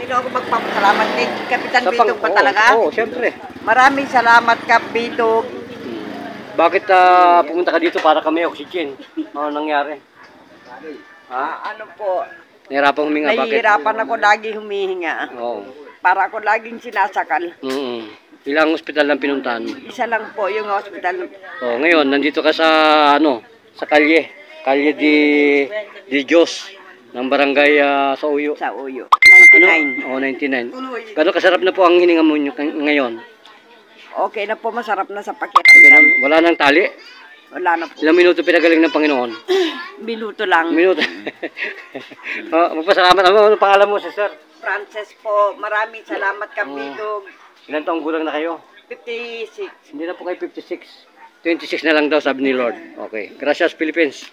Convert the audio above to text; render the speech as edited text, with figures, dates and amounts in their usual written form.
Sino ako magpapasalamat kay Kapitan Bitog pa talaga? Oo, siyempre. Maraming salamat, Kap Bitog. Bakit pumunta ka dito para kami oxygen? Ano nangyari? Ha? Ano po, Nahirapang huminga, bakit? nahihirapan ako lagi humihinga. Oo. Para ako laging sinasakal. Ilang ospital lang pinuntahan mo? Isa lang po yung hospital. Oh, ngayon nandito ka sa sa kalye di Diyos ng barangay sa Uyo. Sa Uyo. Ano? 99. Gano'ng kasarap na po ang hininga mo ngayon? Okay na po, masarap na sa Ganun, pakiramdam. wala nang tali? Wala na po. Ilang minuto pinagaling ng Panginoon? Minuto lang. Minuto. Magpasalamat. Ano pangalan mo, sister? Frances po, maraming salamat, Kap Bitog. Ilan taong gulang na kayo? 56. Hindi na po kayo 56. 26 na lang daw sabi ni Lord. Okay. Gracias, Philippines.